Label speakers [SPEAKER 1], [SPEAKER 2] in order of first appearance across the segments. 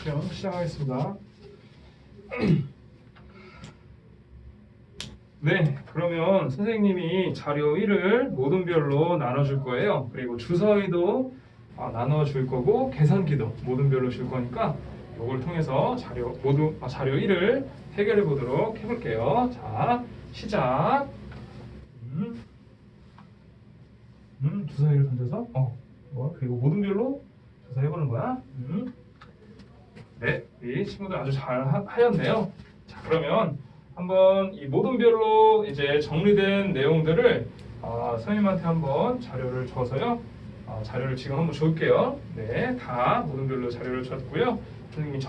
[SPEAKER 1] 그럼 시작하겠습니다. 네, 그러면 선생님이 자료 1을 모든별로 나눠줄 거예요. 그리고 주사위도 나눠줄 거고 계산기도 모든별로 줄 거니까 이걸 통해서 자료 1을 해결해 보도록 해볼게요. 자, 시작. 주사위를 던져서 그리고 모든별로 조사해보는 거야. 네, 이 친구들 아주 잘 하였네요. 자, 그러면 한번 이 모든별로 이제 정리된 내용들을 선생님한테 한번 자료를 줘서요. 자료를 지금 한번 줄게요. 네, 다 모든별로 자료를 줬고요. 선생님이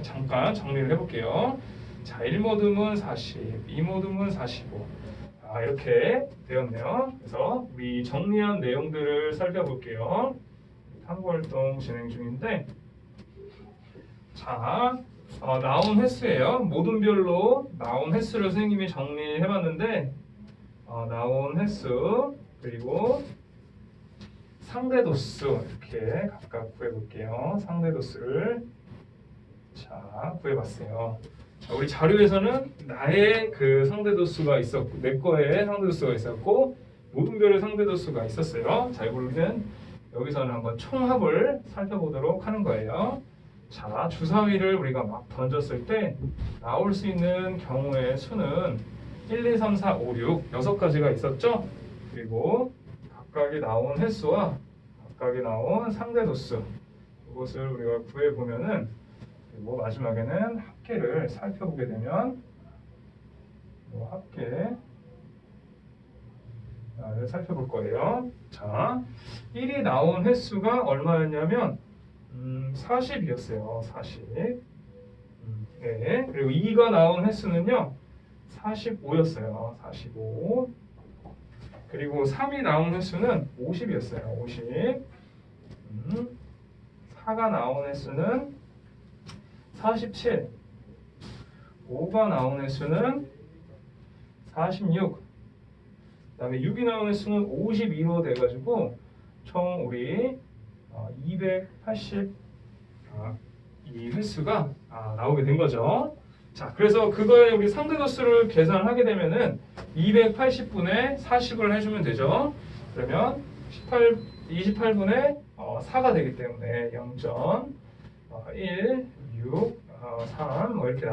[SPEAKER 1] 잠깐 정리를 해볼게요. 자, 1모듬은 40, 2모듬은 45. 이렇게 되었네요. 그래서 우리 정리한 내용들을 살펴볼게요. 탐구활동 진행 중인데, 자, 나온 횟수예요. 모든별로 나온 횟수를 선생님이 정리해봤는데, 나온 횟수 그리고 상대 도수 이렇게 각각 구해볼게요. 상대 도수를 구해봤어요. 자, 우리 자료에서는 나의 그 상대 도수가 있었고, 내 거에 상대 도수가 있었고, 모든별의 상대 도수가 있었어요. 자, 우리는 여기서는 한번 총합을 살펴보도록 하는 거예요. 자, 주사위를 우리가 막 던졌을 때 나올 수 있는 경우의 수는 1, 2, 3, 4, 5, 6, 6가지가 있었죠? 그리고 각각이 나온 횟수와 각각이 나온 상대 도수, 이것을 우리가 구해보면은, 그리고 마지막에는 합계를 살펴보게 되면 합계를 살펴볼 거예요. 자, 1이 나온 횟수가 얼마였냐면 40이었어요. 40. 네. 그리고 2가 나온 횟수는요 45였어요. 45. 그리고 3이 나온 횟수는 50이었어요. 50. 4가 나온 횟수는 47. 5가 나온 횟수는 46. 그 다음에 6이 나온 횟수는 52로 돼가지고 총 우리 280 이 횟수가 나오게 된 거죠. 자, 그래서 그거에 우리 상대 도수를 계산하게 되면은 280분의 40을 해주면 되죠. 그러면 28분의 4가 되기 때문에 0.1, 6, 3 이렇게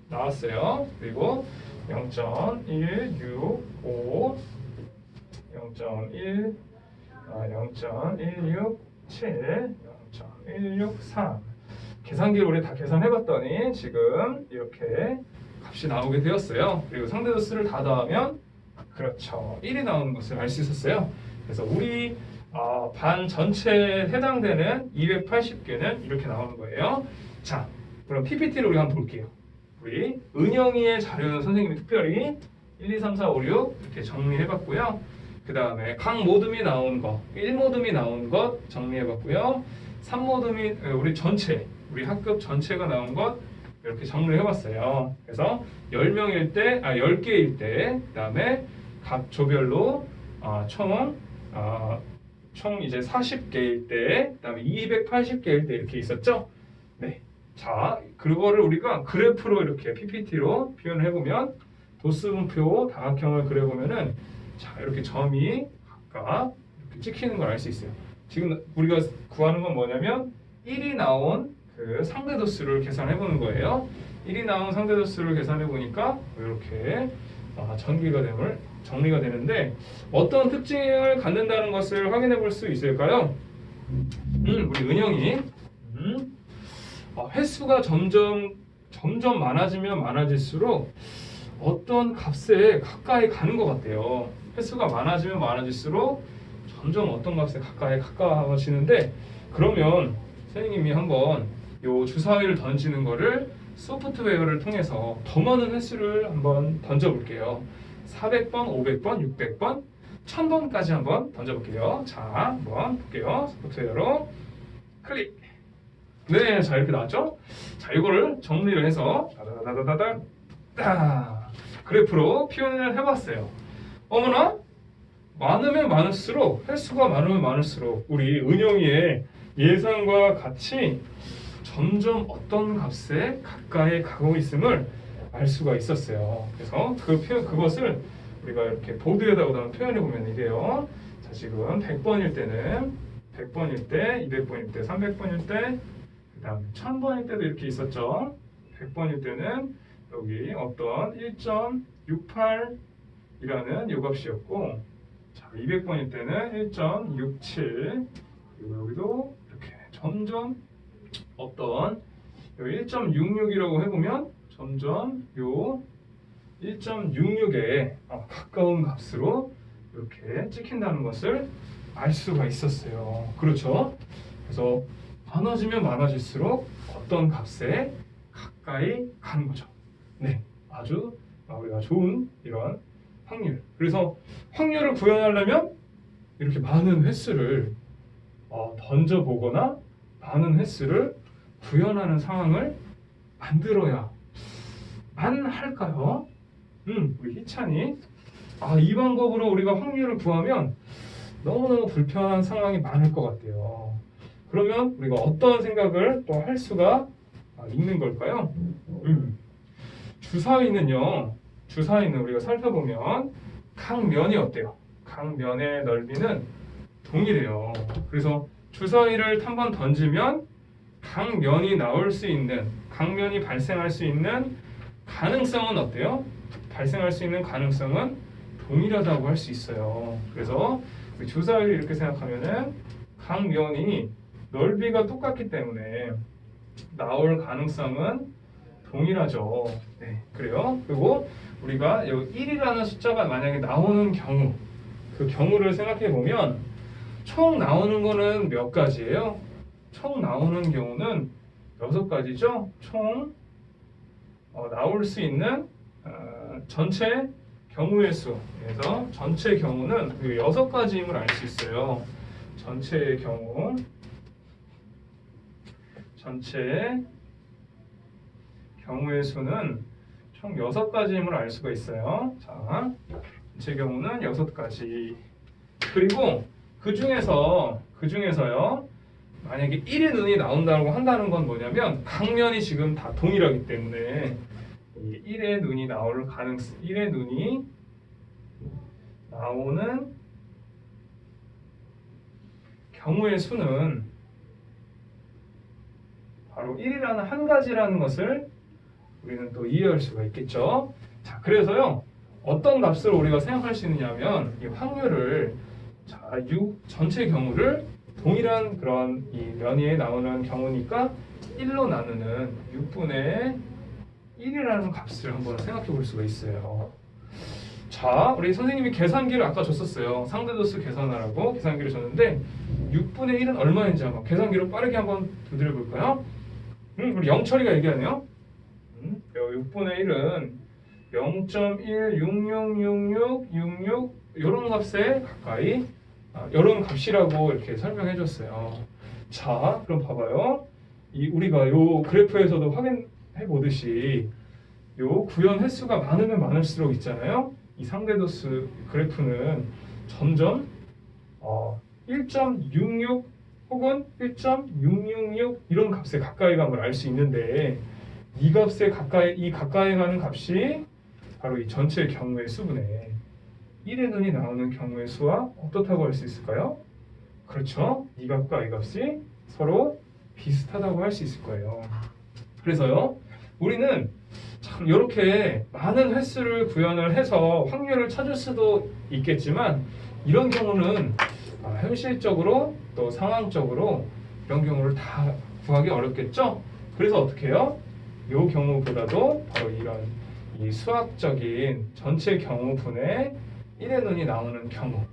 [SPEAKER 1] 나왔어요. 그리고 0.1, 6, 5, 0.1, 0.16, 7, 0.163. 계산기를 우리 다 계산해봤더니 지금 이렇게 값이 나오게 되었어요. 그리고 상대도수를 다 더하면 그렇죠, 1이 나오는 것을 알 수 있었어요. 그래서 우리 반 전체에 해당되는 280개는 이렇게 나오는 거예요. 자, 그럼 PPT를 우리 한번 볼게요. 우리 은영이의 자료는 선생님이 특별히 1, 2, 3, 4, 5, 6 이렇게 정리해봤고요. 그 다음에 각 모듬이 나온 거, 1모듬이 나온 것 정리해봤고요. 3모듬이 우리 학급 전체가 나온 것 이렇게 정리를 해봤어요. 그래서 10명일 때, 10개일 때, 그 다음에 각 조별로 총 이제 40개일 때, 그 다음에 280개일 때 이렇게 있었죠? 네. 자, 그거를 우리가 그래프로 이렇게 PPT로 표현을 해보면 도수분표 다각형을 그려보면은 자, 이렇게 점이 각각 이렇게 찍히는 걸 알 수 있어요. 지금 우리가 구하는 건 뭐냐면 1이 나온 그 상대도수를 계산해 보는 거예요. 1이 나온 상대도수를 계산해 보니까 이렇게 정리가 되는데 어떤 특징을 갖는다는 것을 확인해 볼 수 있을까요? 우리 은영이 횟수가 점점 많아지면 많아질수록 어떤 값에 가까이 가는 것 같아요. 횟수가 많아지면 많아질수록 점점 어떤 값에 가까워지는데, 그러면 선생님이 한번 요 주사위를 던지는 거를 소프트웨어를 통해서 더 많은 횟수를 한번 던져볼게요. 400번, 500번, 600번, 1000번까지 한번 던져볼게요. 자, 한번 볼게요. 소프트웨어로 클릭. 네, 자, 이렇게 나왔죠? 자, 이거를 정리를 해서 그래프로 표현을 해봤어요. 어머나, 많으면 많을수록, 횟수가 많으면 많을수록 우리 은영이의 예상과 같이 점점 어떤 값에 가까이 가고 있음을 알 수가 있었어요. 그래서 그것을 우리가 이렇게 보드에다가 표현해 보면 이래요. 자, 지금 100번일 때는 100번일 때, 200번일 때, 300번일 때, 그 다음에 1000번일 때도 이렇게 있었죠. 100번일 때는 여기 어떤 1.68이라는 요 값이었고, 자, 200번일 때는 1.67, 그리고 여기도 이렇게 점점 어떤 1.66이라고 해보면 점점 요 1.66에 가까운 값으로 이렇게 찍힌다는 것을 알 수가 있었어요. 그렇죠? 그래서 많아지면 많아질수록 어떤 값에 가까이 가는 거죠. 네, 아주 우리가 좋은 이런 확률. 그래서 확률을 구현하려면 이렇게 많은 횟수를 던져보거나 많은 횟수를 구현하는 상황을 만들어야만 할까요? 우리 희찬이 이 방법으로 우리가 확률을 구하면 너무너무 불편한 상황이 많을 것 같아요. 그러면 우리가 어떤 생각을 또 할 수가 있는 걸까요? 주사위는 우리가 살펴보면 각 면이 어때요? 각 면의 넓이는 동일해요. 그래서 주사위를 한번 던지면 각 면이 각 면이 발생할 수 있는 가능성은 어때요? 발생할 수 있는 가능성은 동일하다고 할 수 있어요. 그래서 주사위를 이렇게 생각하면은 각 면이 넓이가 똑같기 때문에 나올 가능성은 동일하죠. 네, 그래요. 그리고 우리가 여기 1이라는 숫자가 만약에 나오는 경우, 그 경우를 생각해 보면 총 나오는 거는 몇 가지예요? 총 나오는 경우는 6가지죠. 총 나올 수 있는 전체 경우의 수. 그래서 전체 경우는 6가지임을 알 수 있어요. 전체 경우의 수는 총 6가지임을 알 수가 있어요. 자, 전체 경우는 6가지. 그리고 그 중에서요. 만약에 1의 눈이 나온다고 한다는 건 뭐냐면 각면이 지금 다 동일하기 때문에 1의 눈이 나오는 경우의 수는 바로 1이라는 한 가지라는 것을 우리는 또 이해할 수가 있겠죠. 자, 그래서요. 어떤 값을 우리가 생각할 수 있느냐면 이 확률을 전체 경우를 동일한 그런 이 면에 나오는 경우니까 1로 나누는 6분의 1이라는 값을 한번 생각해 볼 수가 있어요. 자, 우리 선생님이 계산기를 아까 줬었어요. 상대도수 계산하라고 계산기를 줬는데 6분의 1은 얼마인지 한번 계산기로 빠르게 한번 두드려 볼까요? 우리 영철이가 얘기하네요. 6분의 1은 0.1666666 이런 값에 가까이 이런 값이라고 이렇게 설명해 줬어요. 자, 그럼 봐봐요. 우리가 요 그래프에서도 확인해 보듯이 요 구현 횟수가 많으면 많을수록 있잖아요. 이 상대도수 그래프는 점점 1.66 혹은 1.666 이런 값에 가까이 감을 알 수 있는데 이 가까이 가는 값이 바로 이 전체 경우의 수분에 1의 눈이 나오는 경우의 수와 어떻다고 할 수 있을까요? 그렇죠. 이 값과 이 값이 서로 비슷하다고 할 수 있을 거예요. 그래서요. 우리는 참 이렇게 많은 횟수를 구현을 해서 확률을 찾을 수도 있겠지만 이런 경우는 현실적으로 또 상황적으로 이런 경우를 다 구하기 어렵겠죠? 그래서 어떻게 해요? 이 경우보다도 바로 이런 이 수학적인 전체 경우분의 1의 눈이 나오는 경우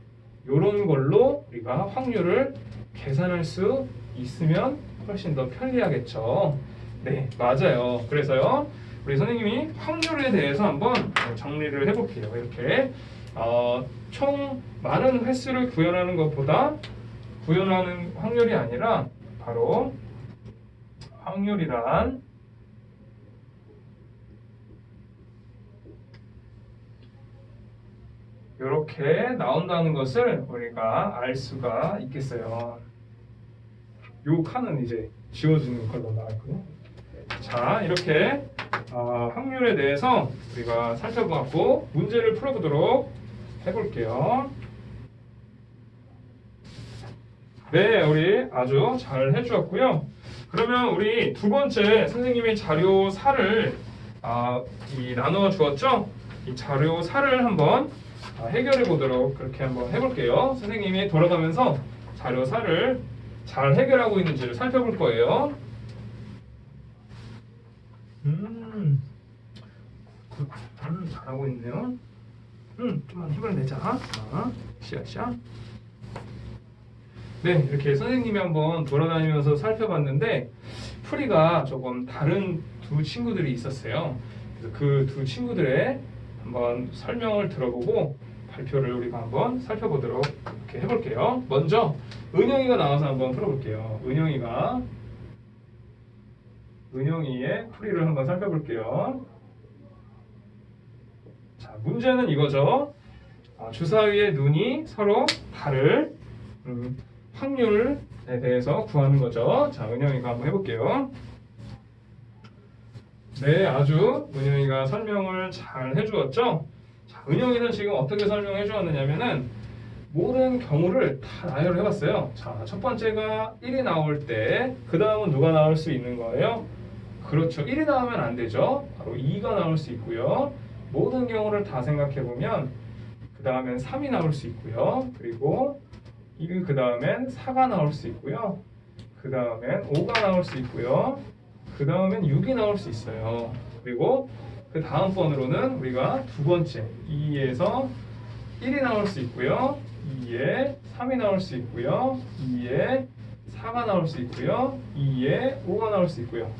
[SPEAKER 1] 이런 걸로 우리가 확률을 계산할 수 있으면 훨씬 더 편리하겠죠. 네, 맞아요. 그래서요, 우리 선생님이 확률에 대해서 한번 정리를 해볼게요. 이렇게 총 많은 횟수를 구현하는 것보다 구현하는 확률이 아니라 바로 확률이란 이렇게 나온다는 것을 우리가 알 수가 있겠어요. 요 칸은 이제 지워지는 걸로 나왔거든요. 자, 이렇게 확률에 대해서 우리가 살펴보고 문제를 풀어보도록 해볼게요. 네, 우리 아주 잘 해주었고요. 그러면 우리 두 번째 선생님이 자료 4를 나누어 주었죠? 이 자료 4를 한번 해결해 보도록 그렇게 한번 해볼게요. 선생님이 돌아가면서 자료 4를 잘 해결하고 있는지를 살펴볼 거예요. 잘하고 있네요. 좀만 힘을 내자. 자, 시작. 네, 이렇게 선생님이 한번 돌아다니면서 살펴봤는데 풀이가 조금 다른 두 친구들이 있었어요. 그래서 그 두 친구들의 한번 설명을 들어보고 발표를 우리가 한번 살펴보도록 이렇게 해볼게요. 먼저 은영이가 나와서 한번 풀어볼게요. 은영이의 풀이를 한번 살펴볼게요. 자, 문제는 이거죠. 주사위의 눈이 서로 다를 확률에 대해서 구하는 거죠. 자, 은영이가 한번 해볼게요. 네, 아주 은영이가 설명을 잘 해주었죠. 자, 은영이는 지금 어떻게 설명해 주었느냐면은 모든 경우를 다 나열을 해봤어요. 자, 첫 번째가 1이 나올 때 그 다음은 누가 나올 수 있는 거예요? 그렇죠. 1이 나오면 안 되죠. 바로 2가 나올 수 있고요. 모든 경우를 다 생각해 보면 그 다음엔 3이 나올 수 있고요. 그리고 그 다음엔 4가 나올 수 있고요. 그 다음엔 5가 나올 수 있고요. 그 다음엔 6이 나올 수 있어요. 그리고 그 다음 번으로는 우리가 두 번째 2에서 1이 나올 수 있고요. 2에 3이 나올 수 있고요. 2에 4가 나올 수 있고요. 2에 5가 나올 수 있고요.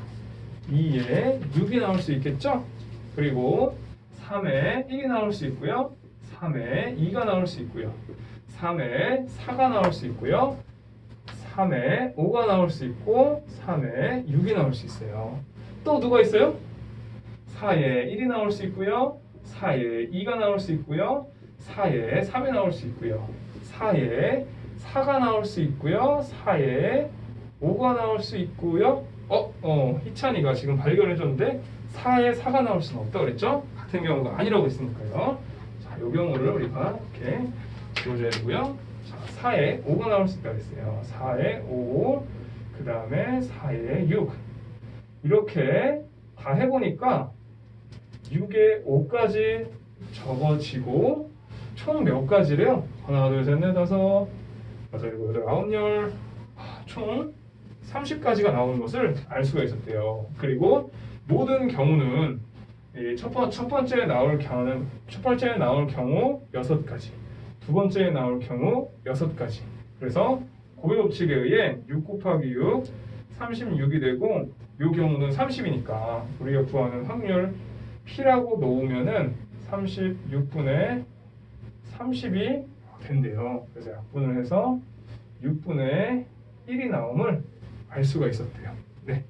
[SPEAKER 1] 2에 6이 나올 수 있겠죠? 그리고 3에 1이 나올 수 있고요. 3에 2가 나올 수 있고요. 3에 4가 나올 수 있고요. 3에 5가 나올 수 있고 3에 6이 나올 수 있어요. 또 누가 있어요? 4에 1이 나올 수 있고요. 4에 2가 나올 수 있고요. 4에 3이 나올 수 있고요. 4에 4가 나올 수 있고요. 4에 5가 나올 수 있고요. 희찬이가 지금 발견해줬는데 4에 4가 나올 수는 없다 그랬죠? 같은 경우가 아니라고 했으니까요. 자, 이 경우를 우리가 이렇게 지워줘야 되고요. 자, 4에 5가 나올 수 있다 그랬어요. 4에 5, 그 다음에 4에 6. 이렇게 다 해보니까 6에 5까지 적어지고 총 몇 가지래요? 하나, 둘, 셋, 넷, 다섯, 여섯, 일곱, 여덟, 아홉, 열, 총 30가지가 나오는 것을 알 수가 있었대요. 그리고 모든 경우는 첫 번째에 나올 경우 6가지, 두 번째에 나올 경우 6가지. 그래서 고의 법칙에 의해 6 곱하기 6, 36이 되고 이 경우는 30이니까 우리가 구하는 확률 P라고 놓으면은 36분의 30이 된대요. 그래서 약분을 해서 6분의 1이 나옴을 알 수가 있었대요. 네,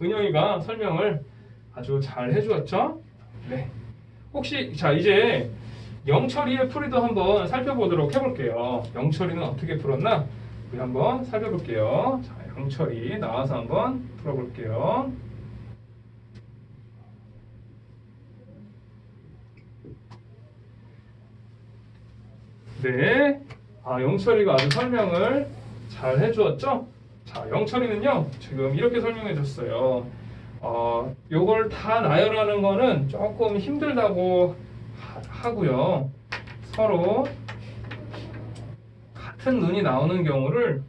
[SPEAKER 1] 은영이가 설명을 아주 잘 해주었죠? 네. 혹시 자 이제 영철이의 풀이도 한번 살펴보도록 해볼게요. 영철이는 어떻게 풀었나? 우리 한번 살펴볼게요. 자, 영철이 나와서 한번 풀어볼게요. 네, 영철이가 아주 설명을 잘 해주었죠? 자, 영철이는요 지금 이렇게 설명해 줬어요. 요걸 다 나열하는 거는 조금 힘들다고 하고요. 서로 같은 눈이 나오는 경우를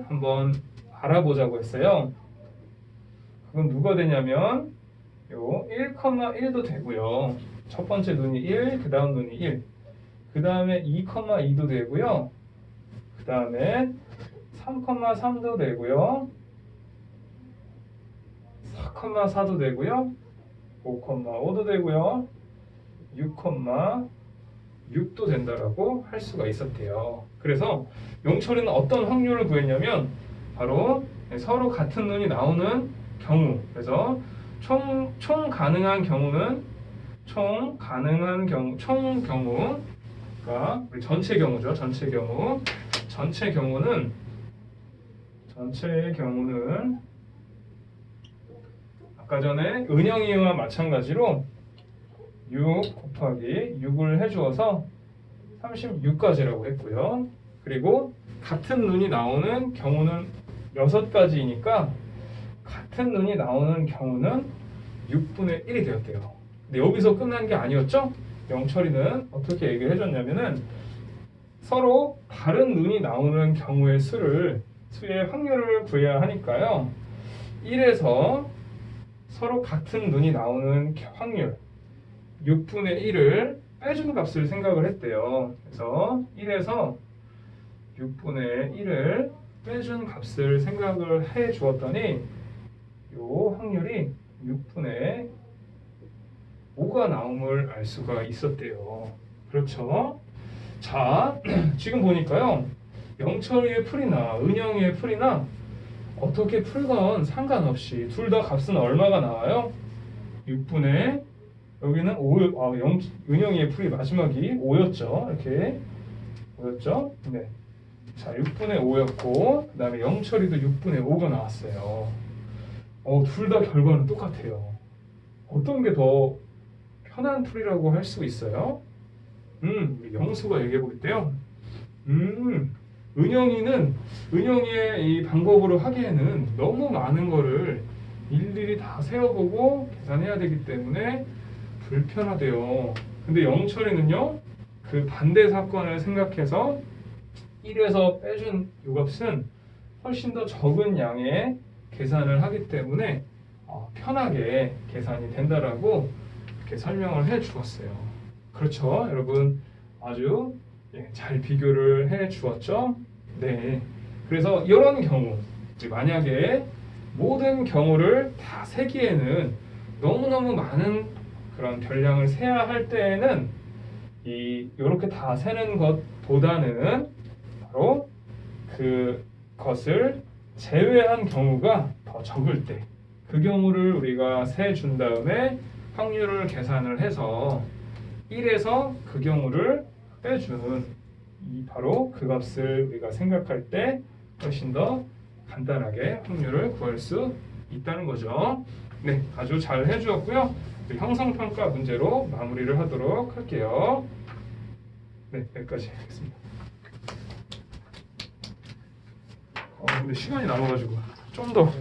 [SPEAKER 1] 한번 알아보자고 했어요. 그건 누가 되냐면 요 1,1도 되고요. 첫 번째 눈이 1, 그 다음 눈이 1, 그 다음에 2,2도 되고요. 그 다음에 3,3도 되고요. 4,4도 되고요. 5,5도 되고요. 6,6도 된다라고 할 수가 있었대요. 그래서 영철이는 어떤 확률을 구했냐면 바로 서로 같은 눈이 나오는 경우. 그래서 총 가능한 경우 그러니까 우리 전체 경우죠. 전체의 경우는 아까 전에 은영이와 마찬가지로 6 곱하기 6을 해주어서 36가지라고 했고요. 그리고 같은 눈이 나오는 경우는 6가지이니까 같은 눈이 나오는 경우는 6분의 1이 되었대요. 근데 여기서 끝난 게 아니었죠? 영철이는 어떻게 얘기를 해줬냐면은 서로 다른 눈이 나오는 경우의 수의 확률을 구해야 하니까요. 1에서 서로 같은 눈이 나오는 확률 6분의 1을 빼준 값을 생각을 했대요. 그래서 1에서 6분의 1을 빼준 값을 생각을 해 주었더니 요 확률이 6분의 5가 나옴을 알 수가 있었대요. 그렇죠? 자, 지금 보니까요. 영철이의 풀이나 은영이의 풀이나 어떻게 풀건 상관없이 둘 다 값은 얼마가 나와요? 6분의 여기는 5, 은영이의 풀이 마지막이 5였죠. 이렇게 5였죠. 네. 자, 6분의 5였고 그 다음에 영철이도 6분의 5가 나왔어요. 둘 다 결과는 똑같아요. 어떤 게 더 편한 풀이라고 할 수 있어요? 우리 영수가 얘기해 보겠대요. 은영이의 이 방법으로 하기에는 너무 많은 거를 일일이 다 세어보고 계산해야 되기 때문에 불편하대요. 근데 영철이는요, 그 반대 사건을 생각해서 1에서 빼준 이 값은 훨씬 더 적은 양의 계산을 하기 때문에 편하게 계산이 된다라고 이렇게 설명을 해 주었어요. 그렇죠, 여러분? 아주 잘 비교를 해 주었죠? 네. 그래서 이런 경우, 만약에 모든 경우를 다 세기에는 너무너무 많은 그런 별량을 세야 할 때에는 이렇게 다 세는 것보다는 바로 그것을 제외한 경우가 더 적을 때 그 경우를 우리가 세 준 다음에 확률을 계산을 해서 1에서 그 경우를 빼준 바로 그 값을 우리가 생각할 때 훨씬 더 간단하게 확률을 구할 수 있다는 거죠. 네, 아주 잘 해주었고요. 형성평가 문제로 마무리를 하도록 할게요. 네, 여기까지 하겠습니다. 근데 시간이 남아가지고 좀 더